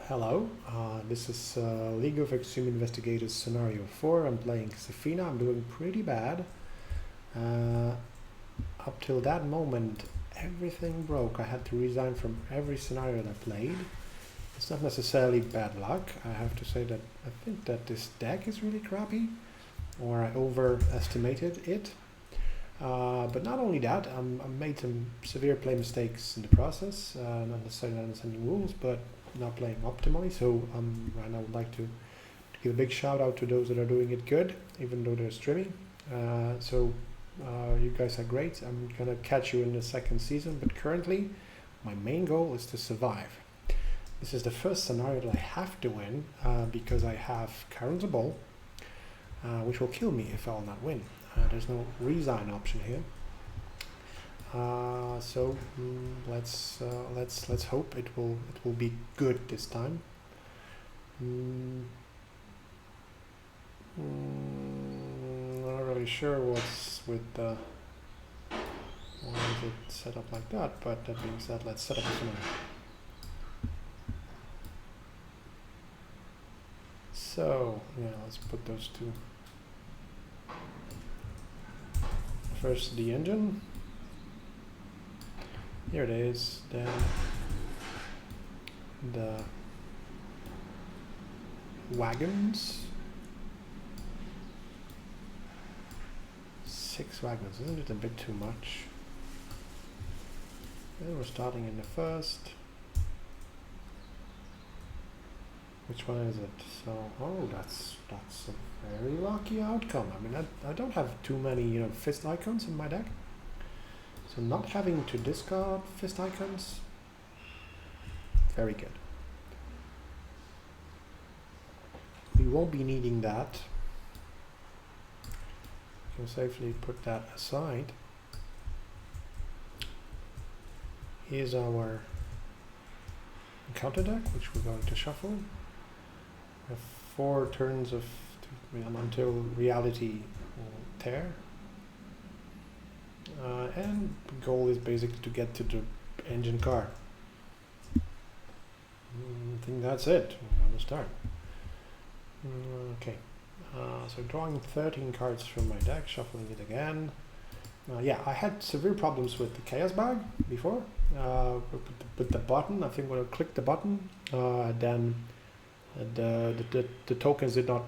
Hello, this is League of Extreme Investigators Scenario 4. I'm playing Safina. I'm doing pretty bad. Up till that moment, everything broke. I had to resign from every scenario that I played. It's not necessarily bad luck. I have to say that I think that this deck is really crappy, or I overestimated it. But not only that, I made some severe play mistakes in the process, not necessarily understanding rules, but not playing optimally. So right now I would like to give a big shout out to those that are doing it good, even though they're streaming. You guys are great. I'm gonna catch you in the second season, but currently my main goal is to survive. This is the first scenario that I have to win because I have Karen's ball, which will kill me if I'll not win. There's no resign option here. Let's hope it will be good this time. Not really sure what's with the why is it set up like that, but that being said, let's set up a scenario. So yeah, let's put those two. First the engine. Here it is. Then the wagons. 6 wagons, isn't it a bit too much? And we're starting in the first. Which one is it? So, oh, that's a very lucky outcome. I mean, I don't have too many, fist icons in my deck. So not having to discard fist icons, very good. We won't be needing that. We can safely put that aside. Here's our encounter deck, which we're going to shuffle. We have 4 turns of until reality will tear. And the goal is basically to get to the engine car. I think that's it. We're going to start. Okay. So drawing 13 cards from my deck, shuffling it again. Yeah, I had severe problems with the chaos bag before. With the button, I think when I clicked the button, then the tokens did not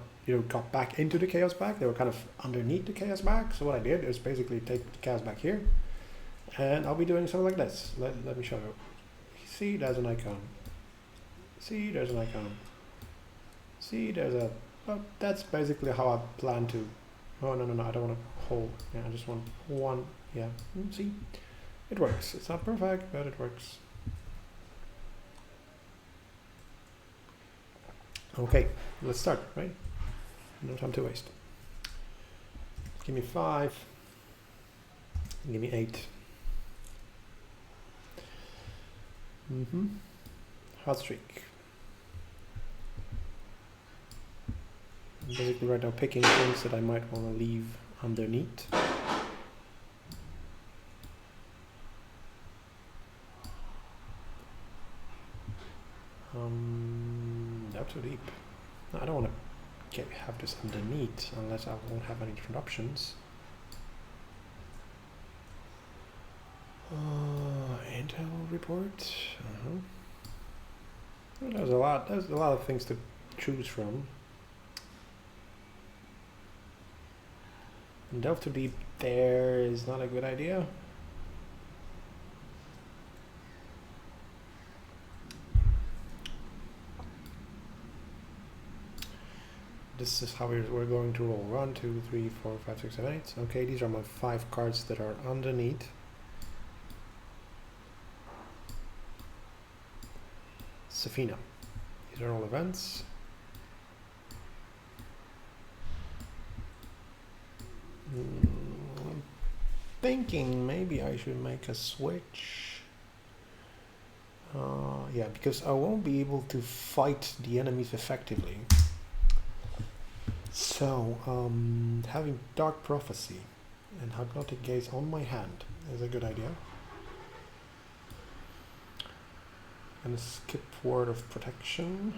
got back into the chaos bag. They were kind of underneath the chaos bag. So what I did is basically take the chaos bag here, and I'll be doing something like this. Let me show you. See, there's an icon. See, there's an icon. See, there's a. Well, that's basically how I plan to. Oh no, I don't want to hold. Yeah, I just want one. Yeah, see, it works. It's not perfect, but it works. Okay, let's start. Right. No time to waste. Give me 5. Give me 8. Hot streak. I'm basically right now picking things that I might want to leave underneath. Not too deep. No, I don't want to have this underneath unless I won't have any different options. Intel report. There's a lot of things to choose from. And delve too deep there is not a good idea. This is how we're going to roll. 1, 2, 3, 4, 5, 6, 7, 8. Okay, these are my 5 cards that are underneath. Safina. These are all events. I'm thinking maybe I should make a switch. Yeah, because I won't be able to fight the enemies effectively. So, having Dark Prophecy and Hypnotic Gaze on my hand is a good idea. Gonna skip Word of Protection.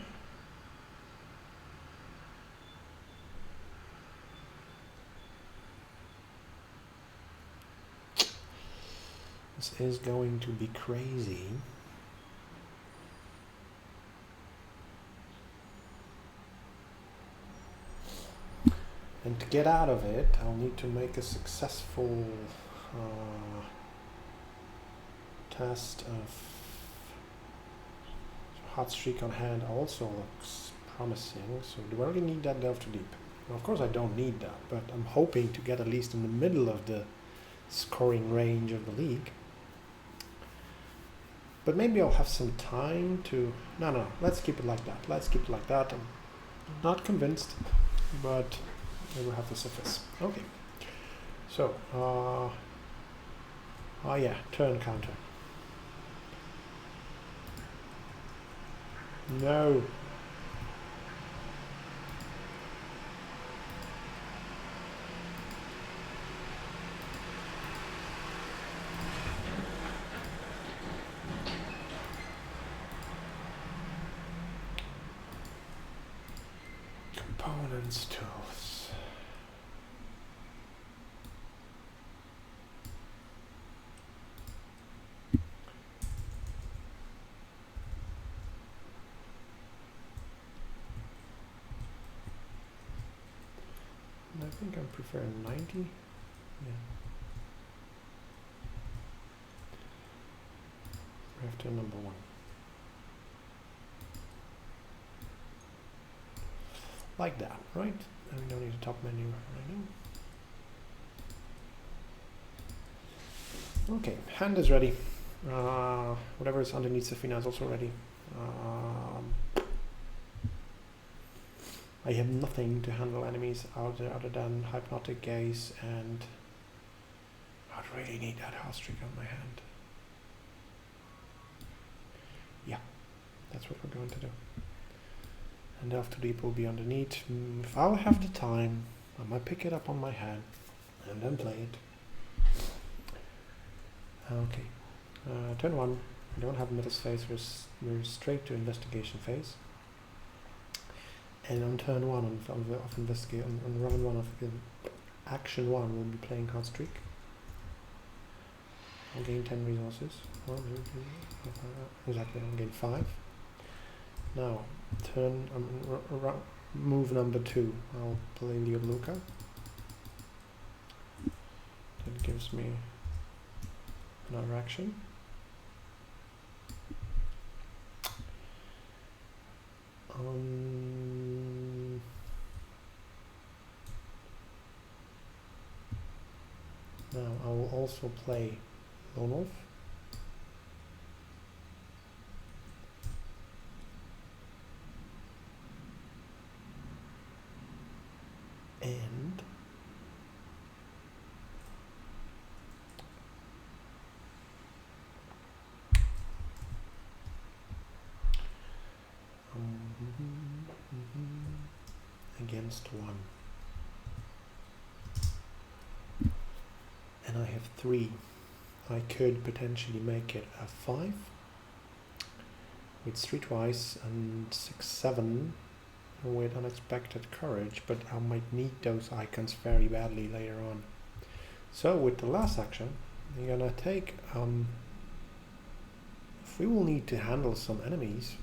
This is going to be crazy. And to get out of it, I'll need to make a successful test of hot streak on hand. Also looks promising. So do I really need that Delve to Deep? Well, of course I don't need that, but I'm hoping to get at least in the middle of the scoring range of the league. But maybe I'll have some time to... No, let's keep it like that. Let's keep it like that. I'm not convinced, but it will have to suffice. Okay. So, oh yeah, turn counter. No. Components tools. I think I prefer 90. Yeah. We have to number 1. Like that, right? And we don't need a top menu right now. Okay, hand is ready. Whatever is underneath Safina is also ready. I have nothing to handle enemies other than Hypnotic Gaze, and I'd really need that hot streak on my hand. Yeah, that's what we're going to do. And Delve to Deep will be underneath. If I'll have the time, I might pick it up on my hand and then play it. Okay, turn 1. We don't have middle phase, we're straight to investigation phase. And on turn 1 of investigate, on round 1 of action 1, we'll be playing hot streak. I'll gain 10 resources. 1, 2, 3, 4, 5, exactly, I'll gain 5. Now, turn move number 2. I'll play Leo Luca. That gives me another action. Now I will also play Lone Wolf. And against 1. And I have 3. I could potentially make it a 5 with Streetwise and 6, 7 with Unexpected Courage, but I might need those icons very badly later on. So with the last action, I'm gonna take, if we will need to handle some enemies,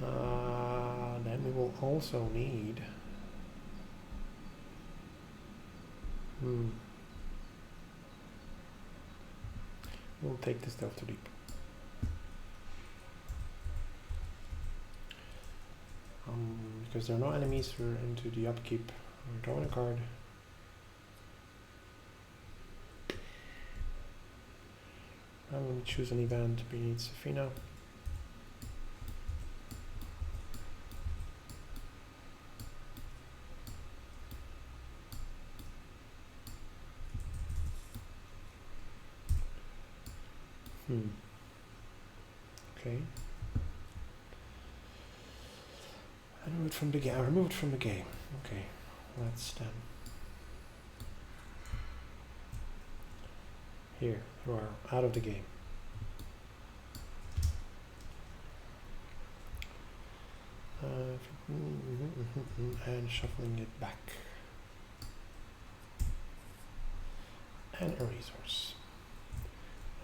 then we will also need we'll take this Delve to Deep. Because there are no enemies, we're into the upkeep. We're drawing a card. I'm going to choose an event beneath Safina. Okay. I remove it from the game. I removed it from the game. Okay. Let's then. Here, you are out of the game. and shuffling it back. And a resource.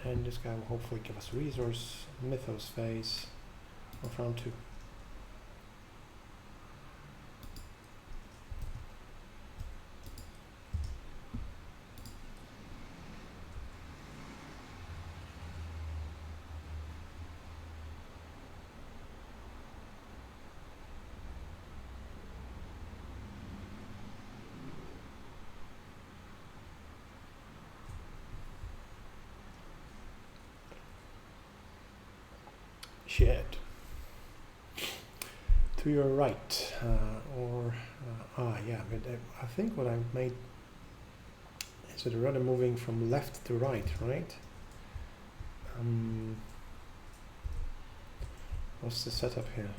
And this guy will hopefully give us a resource, mythos phase of round 2. Shit. To your right, yeah, but I think what I made is that rather moving from left to right, right? What's the setup here?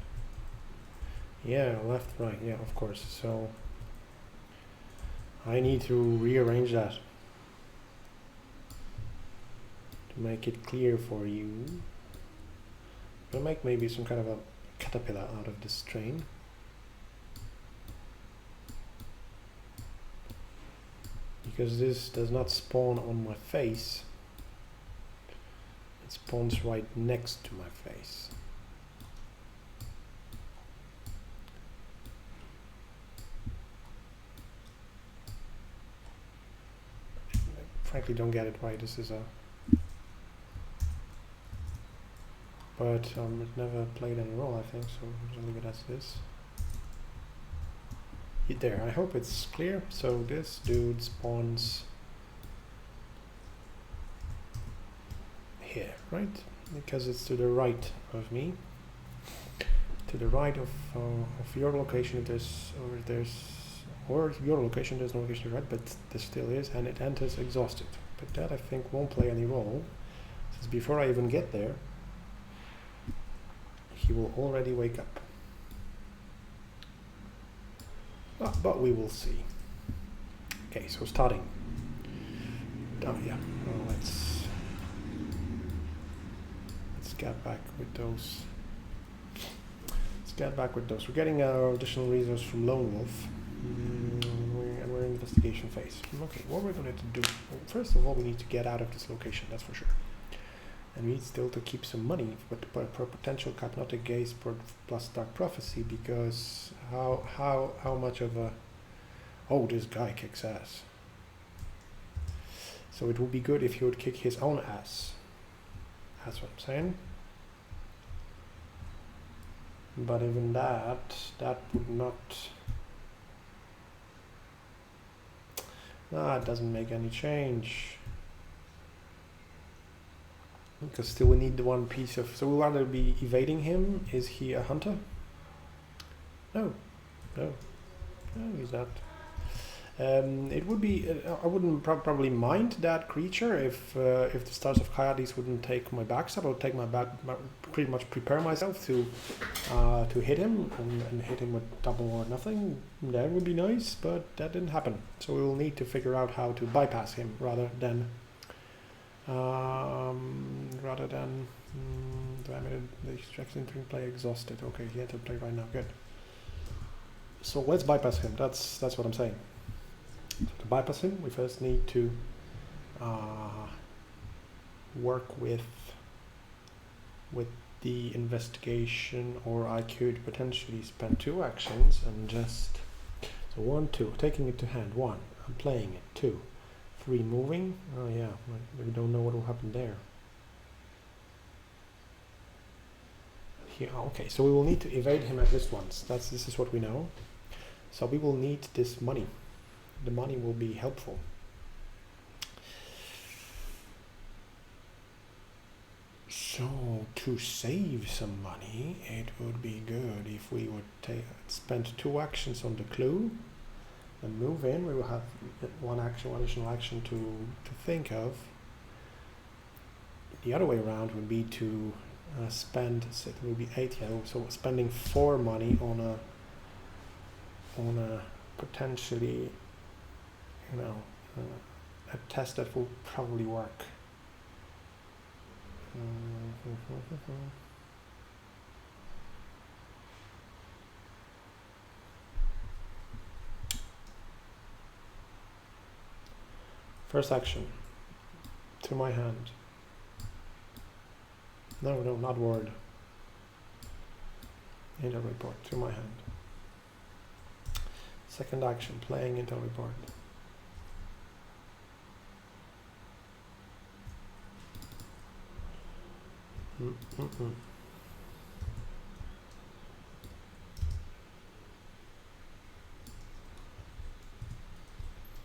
Yeah, left, right, yeah, of course. So I need to rearrange that to make it clear for you. I'll make maybe some kind of a caterpillar out of this train. Because this does not spawn on my face. It spawns right next to my face. I frankly don't get it why this is a... But it never played any role, I think, so I'll leave it as this. There, I hope it's clear. So this dude spawns here, right? Because it's to the right of me. To the right of your location, or your location, there's no location to the right, but there still is, and it enters exhausted. But that I think won't play any role, since before I even get there, he will already wake up. But we will see. Okay, so starting. Oh yeah, well, let's get back with those. Let's get back with those. We're getting our additional resource from Lone Wolf. And we're in investigation phase. Okay, what we're going to do, well, first of all, we need to get out of this location, that's for sure. And we need still to keep some money for potential hypnotic gaze plus dark prophecy, because how much of a... Oh, this guy kicks ass. So it would be good if he would kick his own ass. That's what I'm saying. But even that would not... it doesn't make any change. Because still we need the one piece of... So we'll rather be evading him. Is he a hunter? No, he's not. It would be... I wouldn't probably mind that creature if the Stars of Hyades wouldn't take my backstab. I would take my pretty much prepare myself to hit him and hit him with double or nothing. That would be nice, but that didn't happen. So we will need to figure out how to bypass him rather than the extraction entering play exhausted. Okay, he entered play right now. Good. So let's bypass him. That's what I'm saying. So to bypass him, we first need to work with the investigation, or I could potentially spend 2 actions and just... So 1, 2, taking it to hand. 1, I'm playing it. 2, 3, moving. Oh yeah, we don't know what will happen there. Here, okay, so we will need to evade him at least once. This is what we know. So we will need this money. The money will be helpful. So to save some money, it would be good if we would spend 2 actions on the clue and move in. We will have one additional action to think of. The other way around would be to spend, so it will be 8, yeah, so spending 4 money on a potentially, a test that will probably work. First action. To my hand. No, not word. Intel report to my hand. Second action, playing Intel report.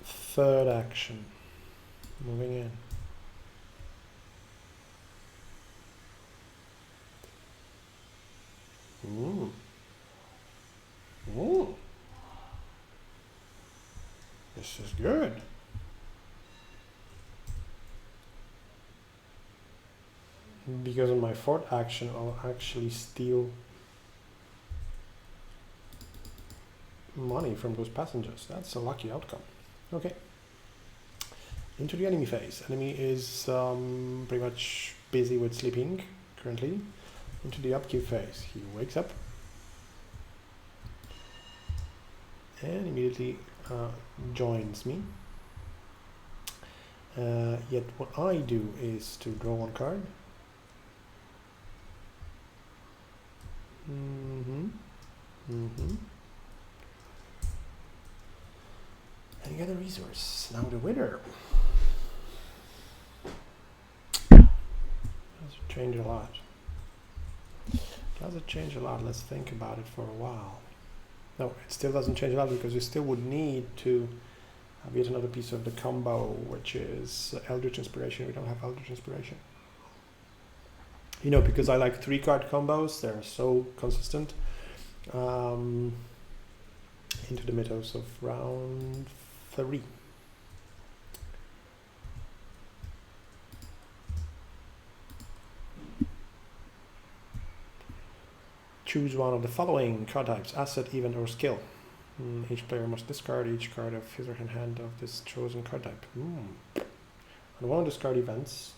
Third action, moving in. Ooh. Ooh. This is good. Because of my fourth action, I'll actually steal money from those passengers. That's a lucky outcome. Okay. Into the enemy phase. Enemy is pretty much busy with sleeping currently. Into the upkeep phase. He wakes up and immediately joins me. Yet what I do is to draw one card. And get a resource. Now the winner. Does it change a lot? Does it change a lot? Let's think about it for a while. No, it still doesn't change a lot because we still would need to have yet another piece of the combo, which is Eldritch Inspiration. We don't have Eldritch Inspiration. You know, because I like 3-card combos, they're so consistent. Into the mythos of round 3. Choose one of the following card types: asset, event, or skill. Each player must discard each card of his or her hand of this chosen card type. I don't want to discard events.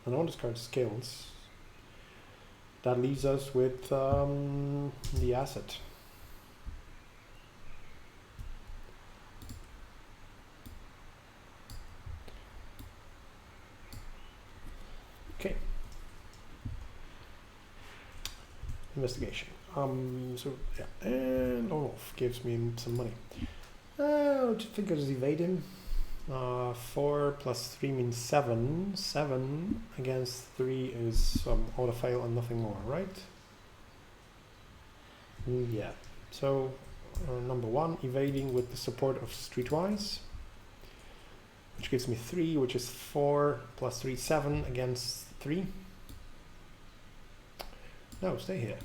I don't want to discard skills. That leaves us with the asset. Okay. Investigation. So yeah, and Olaf gives me some money. Which figures evade him. 4 plus 3 means 7. 7 against 3 is auto fail and nothing more, right? Yeah. So number 1, evading with the support of Streetwise, which gives me 3, which is 4 plus 3, 7 against 3. No, stay here.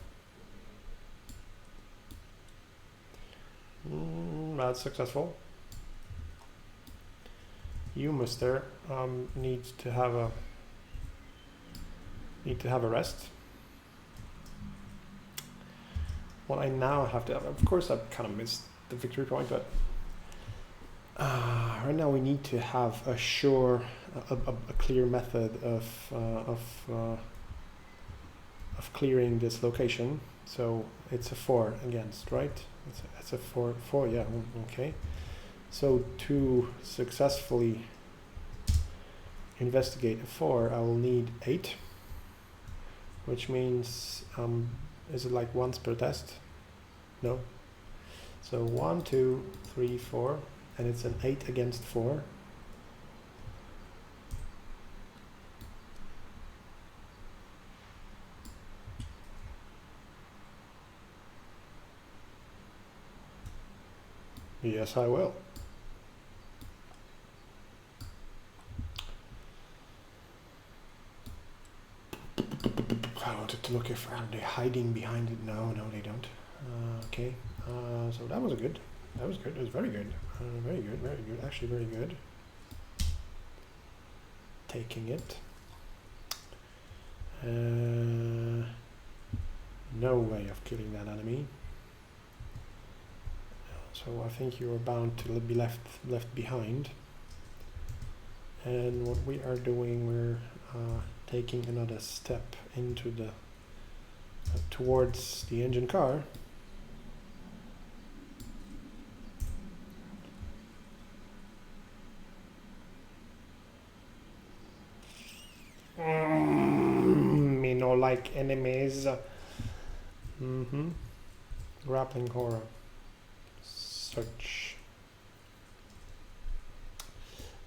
That's successful. You, mister, need to have a rest. What I now have to, of course, I've kind of missed the victory point, but right now we need to have a clear method of clearing this location. So it's a 4 against, right? It's a 4, yeah, okay. So to successfully investigate a 4, I will need 8, which means, is it like once per test? No. So 1, 2, 3, 4, and it's an 8 against 4. Yes, I will. I wanted to look if are they hiding behind it. No, they don't. Okay. So that was good. That was good. It was very good. Very good. Very good. Actually, very good. Taking it. No way of killing that enemy. So I think you are bound to be left behind. And what we are doing, we're taking another step into the towards the engine car. like enemies. Grappling horror. Search.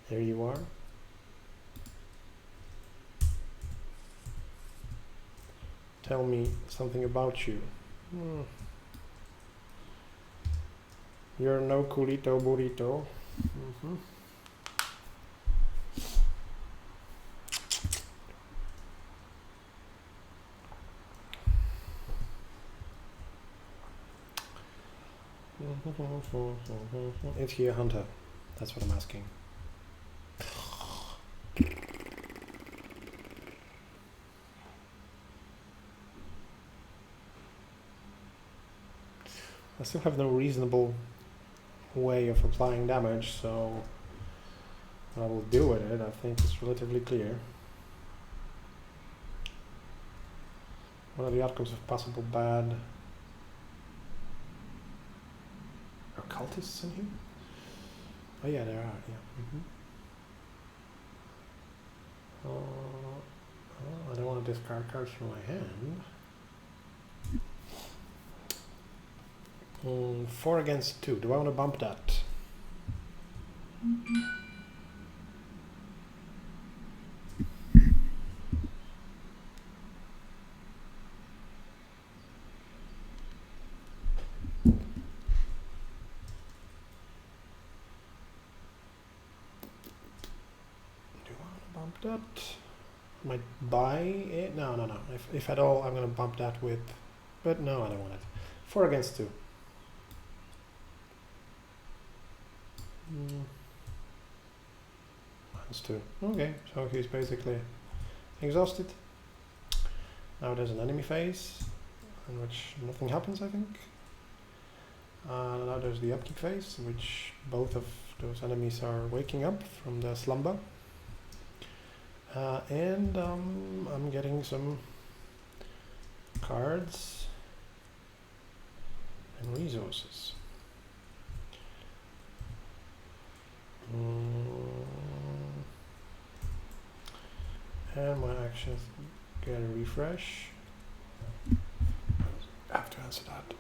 There you are. Tell me something about you. You're no culito burrito. Is he a hunter? That's what I'm asking. I still have no reasonable way of applying damage, so I will deal with it. I think it's relatively clear. What are the outcomes of possible bad occultists in here? Oh yeah, there are, yeah. I don't want to discard cards from my hand. 4 against 2. Do I want to bump that? That might buy it. No. If at all, I'm going to bump that with. But no, I don't want it. 4 against 2. -2. Okay, so he's basically exhausted. Now there's an enemy phase in which nothing happens, I think. Now there's the upkeep phase in which both of those enemies are waking up from the slumber. And I'm getting some cards and resources. And my actions get a refresh. I have to answer that.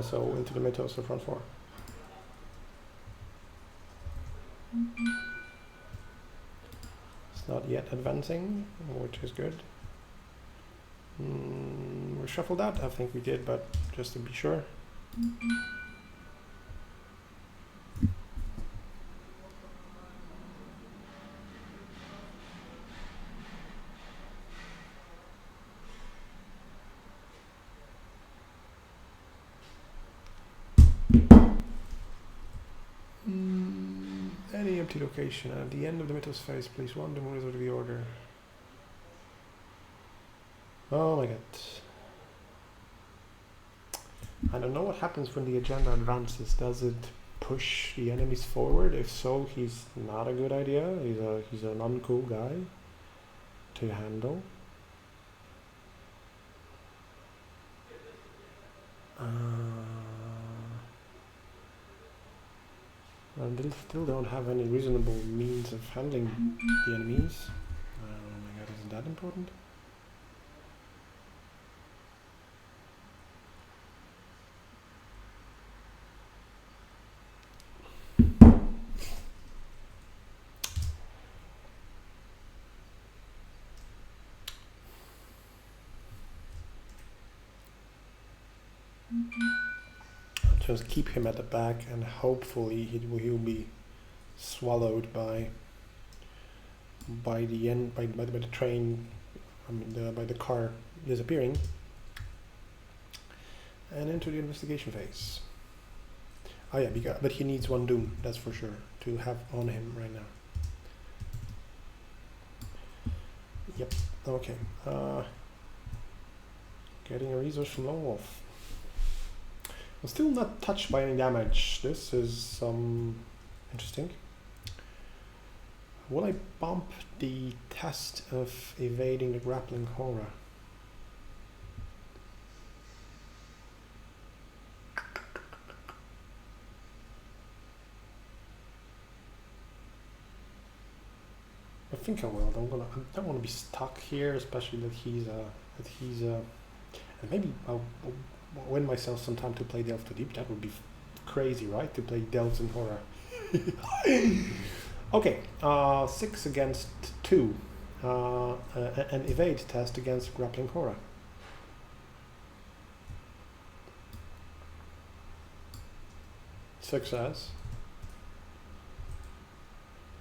So into the middle, so front 4. It's not yet advancing, which is good. We shuffled that? I think we did, but just to be sure. Any empty location at the end of the middle phase, please one the moves of the order. Oh my god. I don't know what happens when the agenda advances. Does it push the enemies forward? If so, he's not a good idea. He's an uncool guy to handle. And they still don't have any reasonable means of handling the enemies. Oh my god, isn't that important? Just keep him at the back, and hopefully he'll be swallowed by the train. I mean, by the car disappearing, and into the investigation phase. Oh yeah, but he needs 1 doom, that's for sure, to have on him right now. Yep. Okay. Getting a resource from Lone Wolf. I'm still not touched by any damage. This is interesting. Will I bump the test of evading the grappling horror? I think I will. I don't want to be stuck here, especially that he's and maybe I'll win myself some time to play Delve Too Deep. That would be crazy, right? To play Delves in Horror. Okay, 6 against 2. An evade test against grappling horror. Success.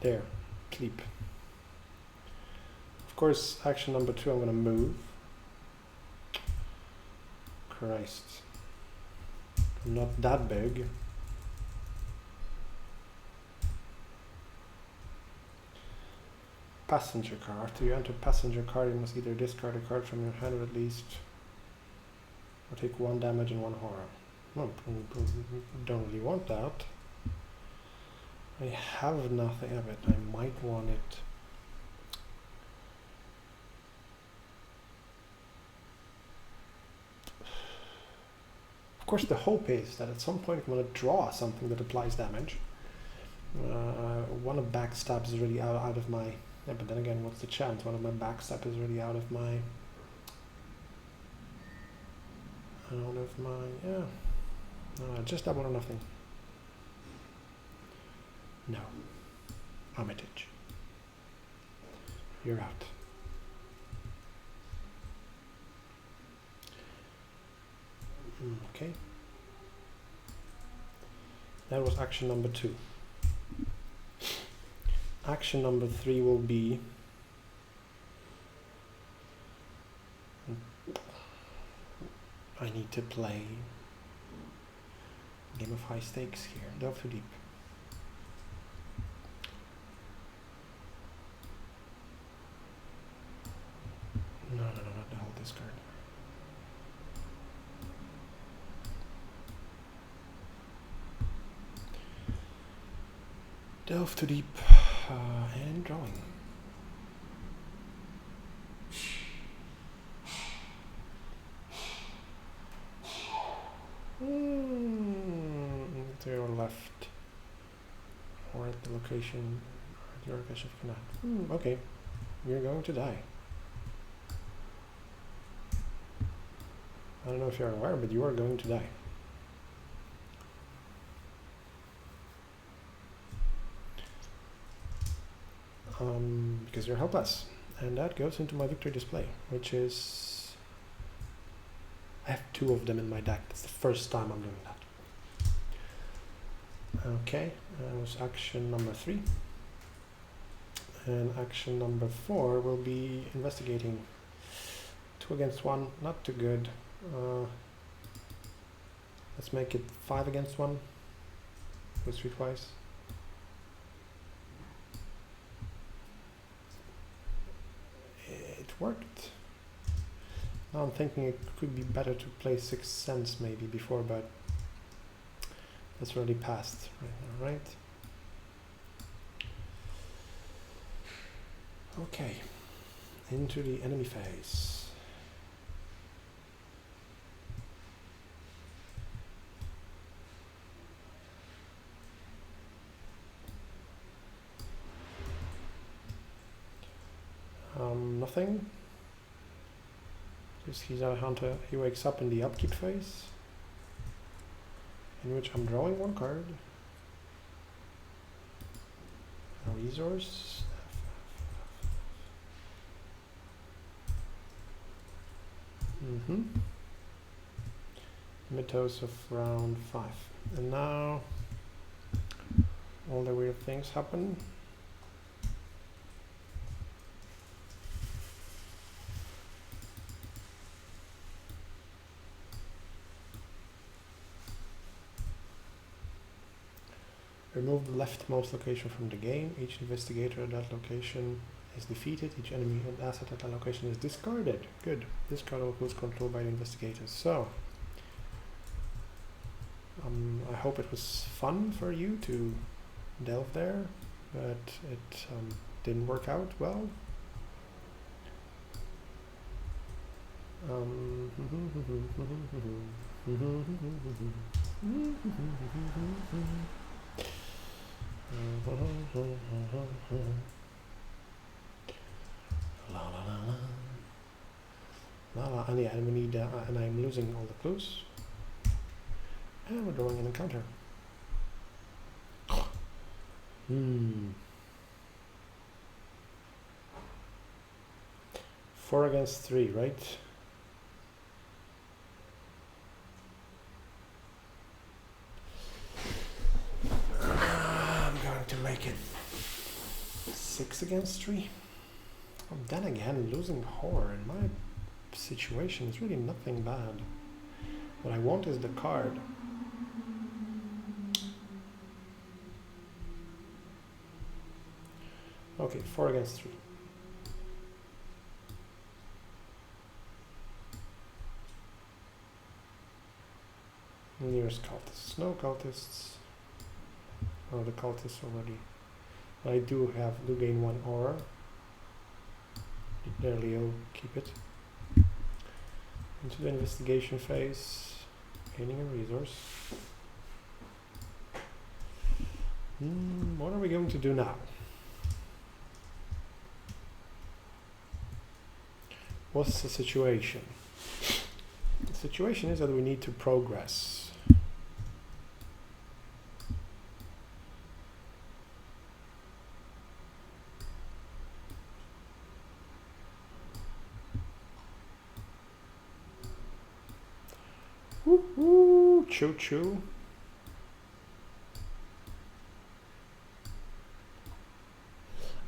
There, sleep. Of course, action number 2, I'm going to move. Christ. I'm not that big. Passenger car. After you enter passenger car, you must either discard a card from your hand or at least, or take 1 damage and 1 horror. Well, don't really want that. I have nothing of it. I might want it. Of course, the hope is that at some point I'm going to draw something that applies damage. One of backstabs is already out of my... Yeah, but then again, what's the chance? One of my backstab is already out of my... Yeah. Just double or nothing. No. Armitage. You're out. Okay. That was action number 2. Action number 3 will be... I need to play a game of high stakes here. Delve Too Deep. No, not the whole discard. Delve Too Deep and drawing. To your left, or at the location, at your location of command. Okay, you're going to die. I don't know if you're aware, but you are going to die. Because you're helpless. And that goes into my victory display, which is... I have 2 of them in my deck. That's the first time I'm doing that. Okay, that was action number 3. And action number 4 will be investigating. 2 against 1, not too good. Let's make it 5 against 1 with streetwise. It worked. Now I'm thinking it could be better to play Sixth Sense maybe before, but that's already passed right now, right? Okay, into the enemy phase. Nothing. Because he's our hunter. He wakes up in the upkeep phase, in which I'm drawing 1 card. A resource. Mythos of round 5. And now all the weird things happen. Remove the leftmost location from the game. Each investigator at that location is defeated. Each enemy and asset at that location is discarded. Good. This card was controlled by the investigators. So, I hope it was fun for you to delve there, but it didn't work out well. La la la la. La la, and yeah, and we need, and I'm losing all the clues. And we're drawing an encounter. 4 against 3, right? I'm going to make it 6 against 3. Then again, losing horror in my situation is really nothing bad. What I want is the card. Okay, 4 against 3. Nearest cultists. No cultists. Oh, the cultists already. I do gain 1 aura. There, Leo, keep it. Into the investigation phase. Gaining a resource. What are we going to do now? What's the situation? The situation is that we need to progress. Woo-hoo, choo-choo.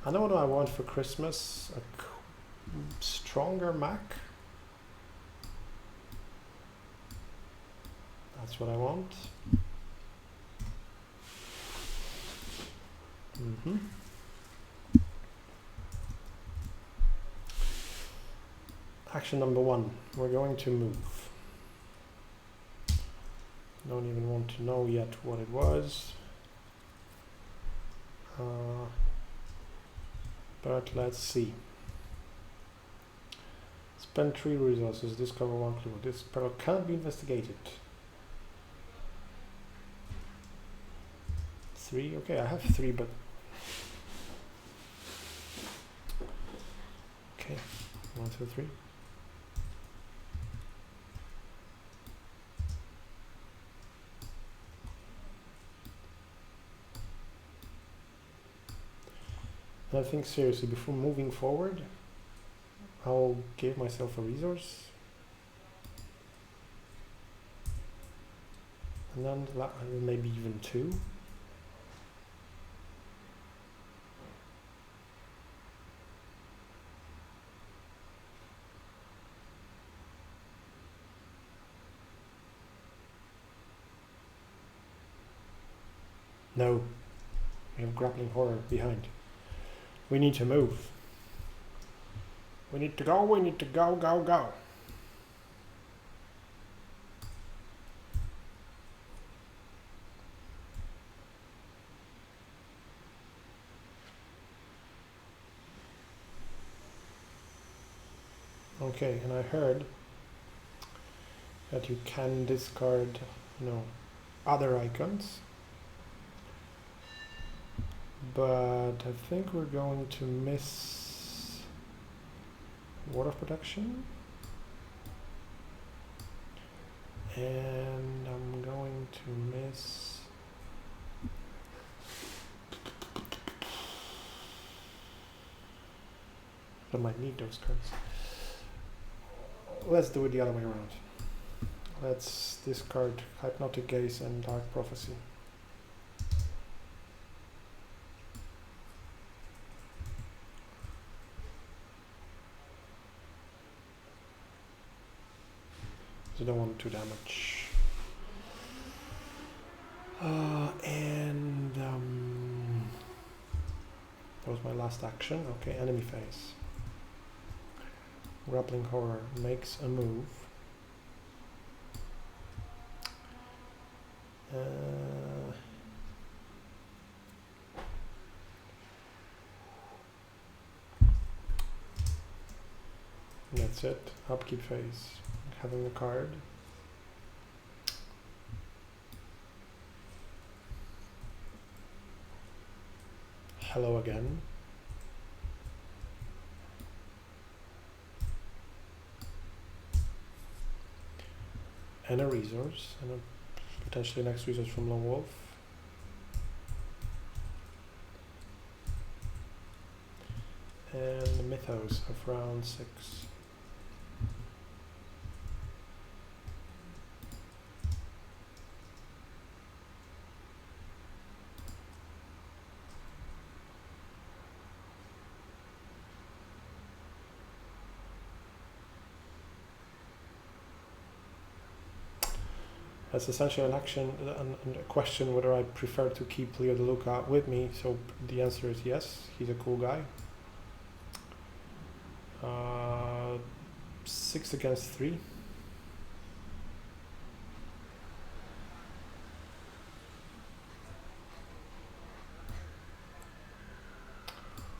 I know what I want for Christmas. A stronger Mac. That's what I want. Action number 1. We're going to move. Don't even want to know yet what it was. But let's see. Spend 3 resources, discover 1 clue. This peril cannot be investigated. 3, okay, I have 3, but... Okay, 1, 2, 3. I think seriously, before moving forward, I'll give myself a resource. And then maybe even 2. No, we have grappling horror behind. We need to move. We need to go, go, go. Okay, and I heard that you can discard, other icons. But I think we're going to miss Ward of Protection. And I'm going to miss... I might need those cards. Let's do it the other way around. Let's discard Hypnotic Gaze and Dark Prophecy. So don't want 2 damage. And that was my last action. Okay, enemy phase. Grappling Horror makes a move. That's it. Upkeep phase. Having a card. Hello again. And a resource, and a potentially next resource from Lone Wolf. And the Mythos of round 6. That's essentially an action and a question whether I prefer to keep Leo DeLuca with me. So the answer is yes, he's a cool guy. 6 against 3.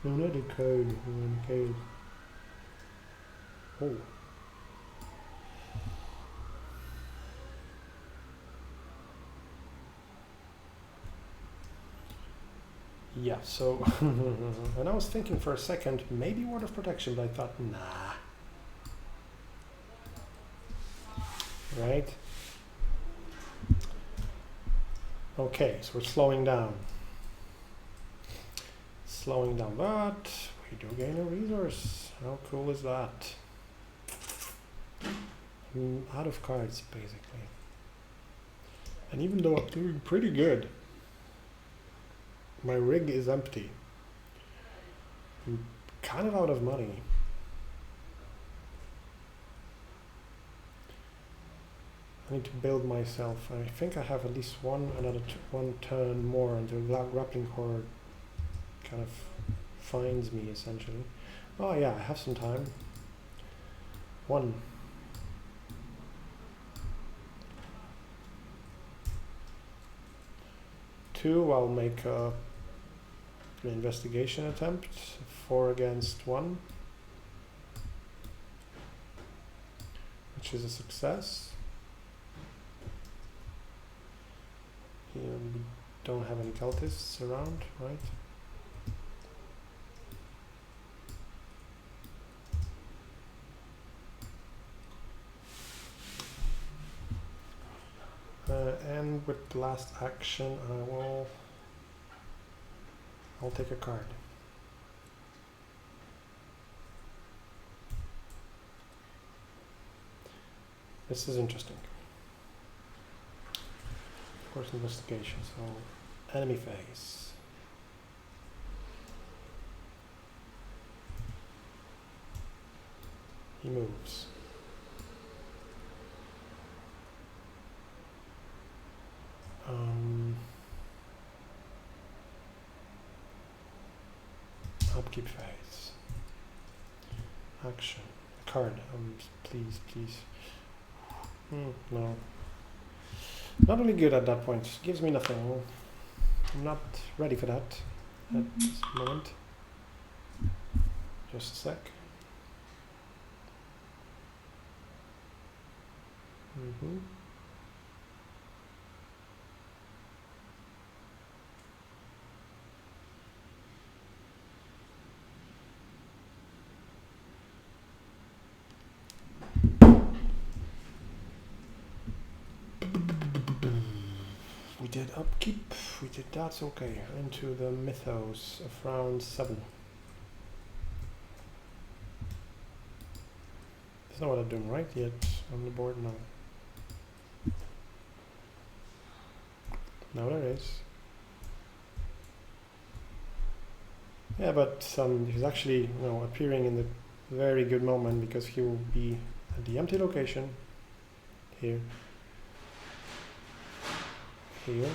No, not a code. Okay. Oh. Yeah, so and I was thinking for a second, maybe Word of Protection, but I thought, nah. Right? Okay, so we're slowing down. Slowing down, but we do gain a resource. How cool is that? I'm out of cards, basically. And even though I'm doing pretty good, my rig is empty. I'm kind of out of money. I need to build myself. I think I have at least one turn more until grappling core kind of finds me, essentially. Oh yeah, I have some time. 1. 2, I'll make an investigation attempt. 4 against 1, which is a success. Here we don't have any cultists around, right? And with the last action, I'll take a card. This is interesting. Of course, investigation. So, enemy phase. He moves. Upkeep phase. Action. Card. Please. No. Not really good at that point. Gives me nothing. I'm not ready for that at this moment. Just a sec. We did upkeep, we did that, okay. Into the Mythos of round 7. That's not what I'm doing right yet on the board, no. Now there is. Yeah, but he's actually appearing in the very good moment because he will be at the empty location here. Here,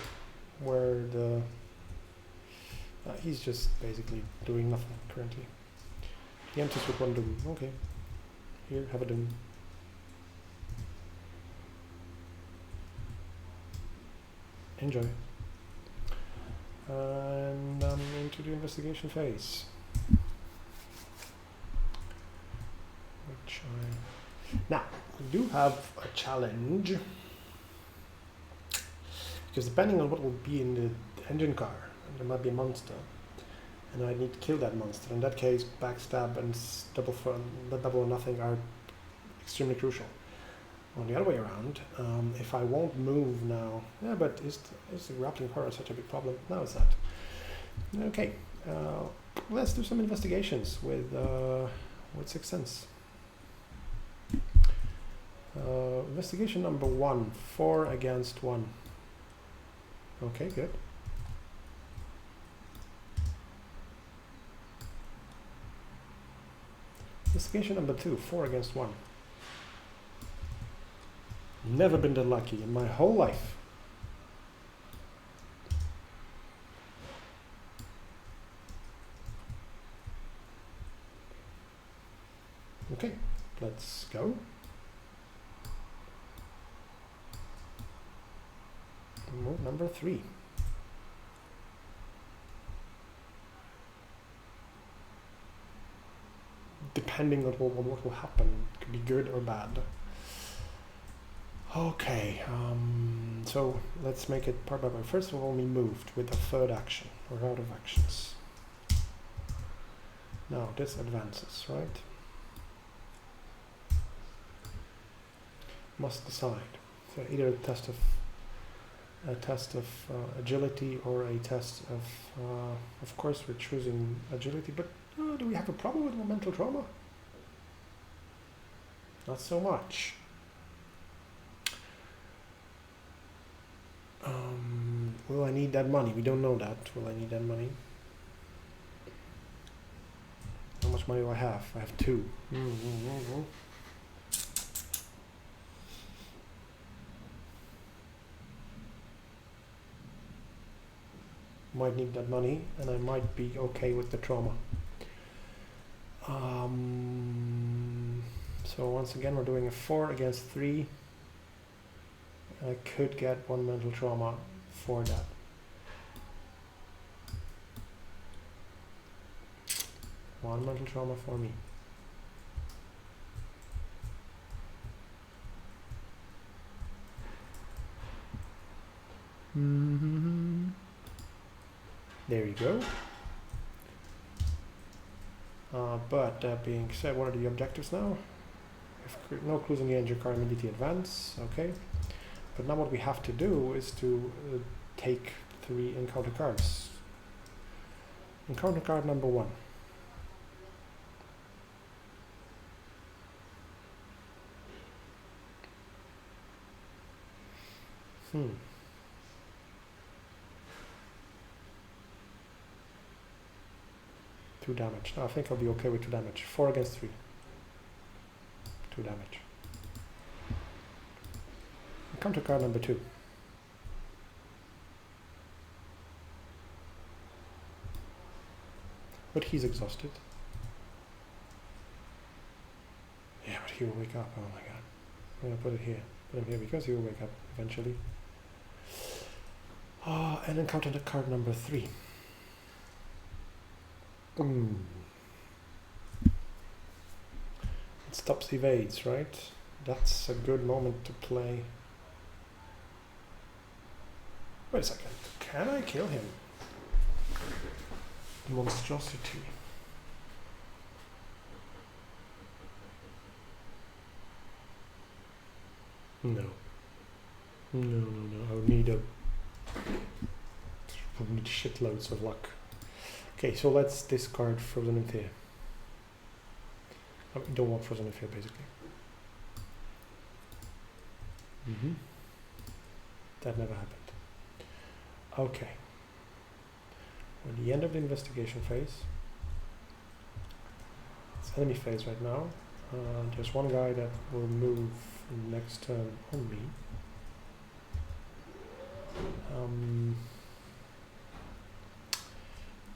where the he's just basically doing nothing currently. He enters with 1 doom. Okay, here, have a doom. Enjoy. And I'm into the investigation phase, which Now, we do have a challenge. Because depending on what will be in the engine car, there might be a monster. And I need to kill that monster. In that case, backstab and double or nothing are extremely crucial. On the other way around, if I won't move now, yeah, but is the grappling horror such a big problem? No, it's not. Okay, let's do some investigations with Sixth Sense. Investigation number 1, 4 against 1. Okay, good. Investigation number 2, 4 against 1. Never been that lucky in my whole life. Okay, let's go. Move number 3. Depending on what will happen, it could be good or bad. Okay, so let's make it part by part. First of all, we moved with a third action, or out of actions. Now this advances, right? Must decide. So either a test of agility or a test of course we're choosing agility, but do we have a problem with mental trauma? Not so much. Will I need that money? We don't know that. Will I need that money? How much money do I have? I have 2. Might need that money, and I might be okay with the trauma. So once again, we're doing a 4 against 3. I could get 1 mental trauma for that. One mental trauma for me. There you go. But that being said, what are the objectives now? If no clues in the engine car, immediately advance. Okay. But now what we have to do is to take 3 encounter cards. Encounter card number 1. Two damage. No, I think I'll be okay with 2 damage. 4 against 3. 2 damage. Encounter card number 2. But he's exhausted. Yeah, but he will wake up. Oh my god. I'm gonna put it here. Put him here because he will wake up eventually. And encounter the card number 3. It stops evades, right? That's a good moment to play. Wait a second. Can I kill him? Monstrosity. No. No. I would need shitloads of luck. Okay, so let's discard Frozen in Fear. I don't want Frozen in Fear, basically. That never happened. Okay. We're at the end of the investigation phase. It's enemy phase right now. There's one guy that will move next turn on me.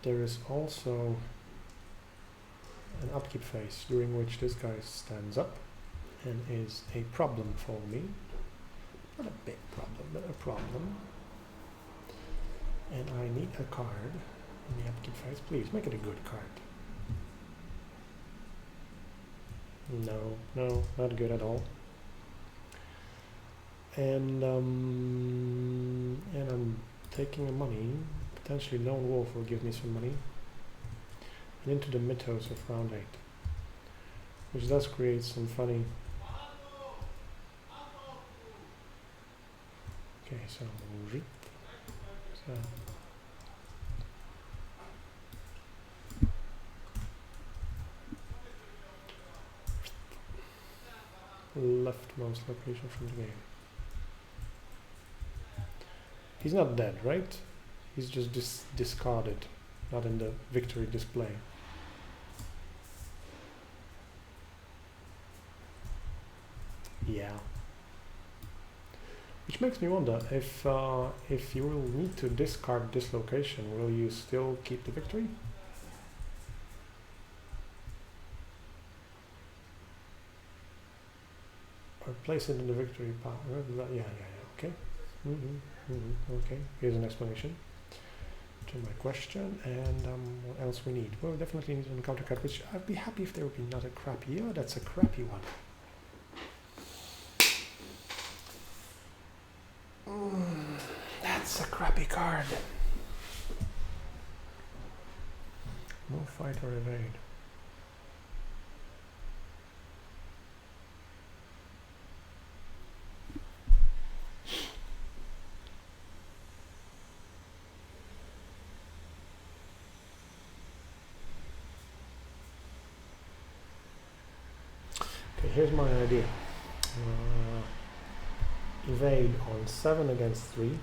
There is also an upkeep phase during which this guy stands up and is a problem for me. Not a big problem, but a problem. And I need a card in the upkeep phase. Please make it a good card. No, not good at all. And I'm taking the money. Potentially Lone Wolf will give me some money. And into the mythos of round 8. Which does create some funny... Okay, so... leftmost location from the game. He's not dead, right? He's just discarded, not in the victory display. Yeah. Which makes me wonder if you will need to discard this location, will you still keep the victory? Or place it in the victory pile? Yeah, okay. Okay, here's an explanation to my question. And what else we need? Well, we definitely need an encounter card, which I'd be happy if there would be not a crappy. Oh, that's a crappy one. That's a crappy card. No fight or evade. Okay, here's my idea. Evade on 7 against 3.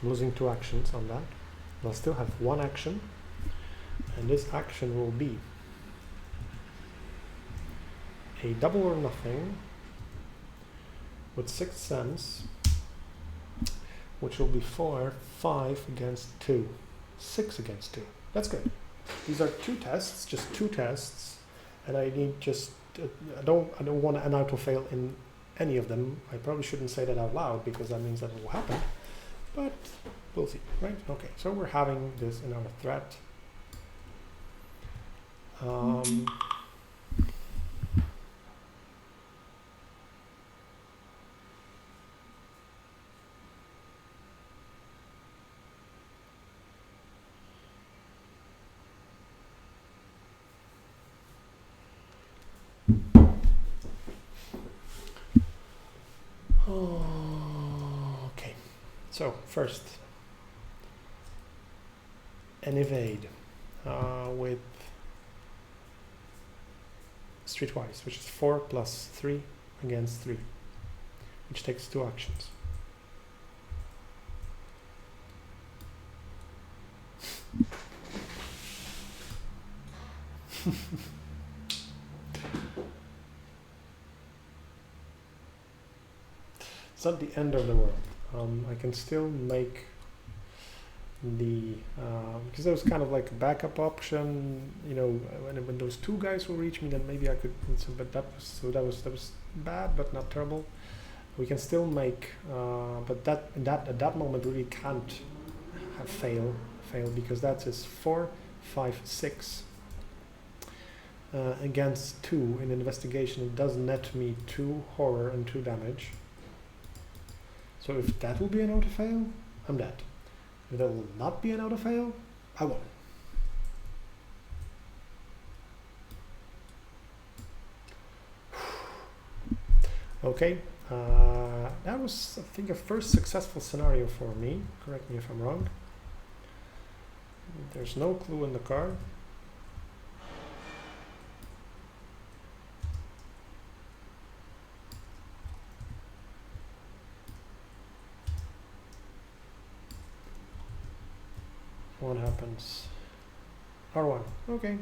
I'm losing 2 actions on that. I'll still have 1 action, and this action will be a double or nothing with 6 cents, which will be 4, 5 against 2, 6 against 2. That's good. These are 2 tests, just 2 tests, and I need just I don't want an auto fail in any of them. I probably shouldn't say that out loud because that means that it will happen, but we'll see, right? Okay, so we're having this in our threat. Okay, so first an evade with streetwise, which is 4 plus 3 against 3, which takes 2 actions. It's not the end of the world. I can still make the because there was kind of like a backup option, you know, when those 2 guys will reach me, then maybe I could. But that was bad, but not terrible. We can still make, but that at that moment really can't have fail because that is 4, 5, 6 against 2 in investigation. It does net me 2 horror and 2 damage. So if that will be an auto fail, I'm dead. If that will not be an auto fail, I won. Okay, that was, I think, a first successful scenario for me. Correct me if I'm wrong. There's no clue in the card. What happens? R1. Okay.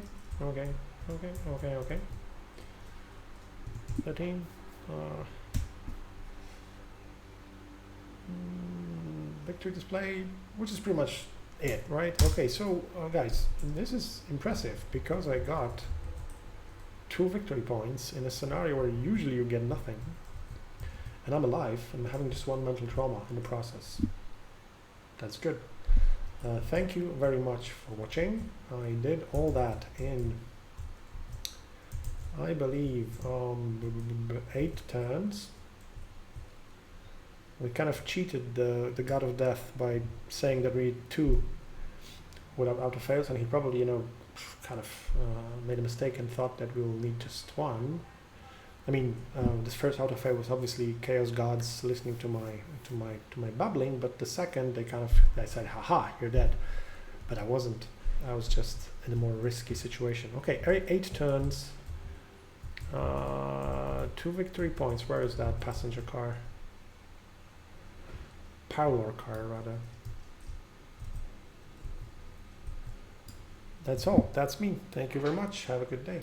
13. Victory display, which is pretty much it, right? Okay, so guys, this is impressive because I got 2 victory points in a scenario where usually you get nothing, and I'm alive and having just 1 mental trauma in the process. That's good. Thank you very much for watching. I did all that in I believe 8 turns. We kind of cheated the God of Death by saying that we need 2 without auto fails, and he probably, kind of made a mistake and thought that we'll need just 1. I mean, this first auto fail was obviously Chaos Gods listening to my babbling, but the second they said, "Haha, you're dead," but I wasn't. I was just in a more risky situation. Okay, 8 turns, 2 victory points. Where is that passenger car? Parlor car, rather. That's all. That's me. Thank you very much. Have a good day.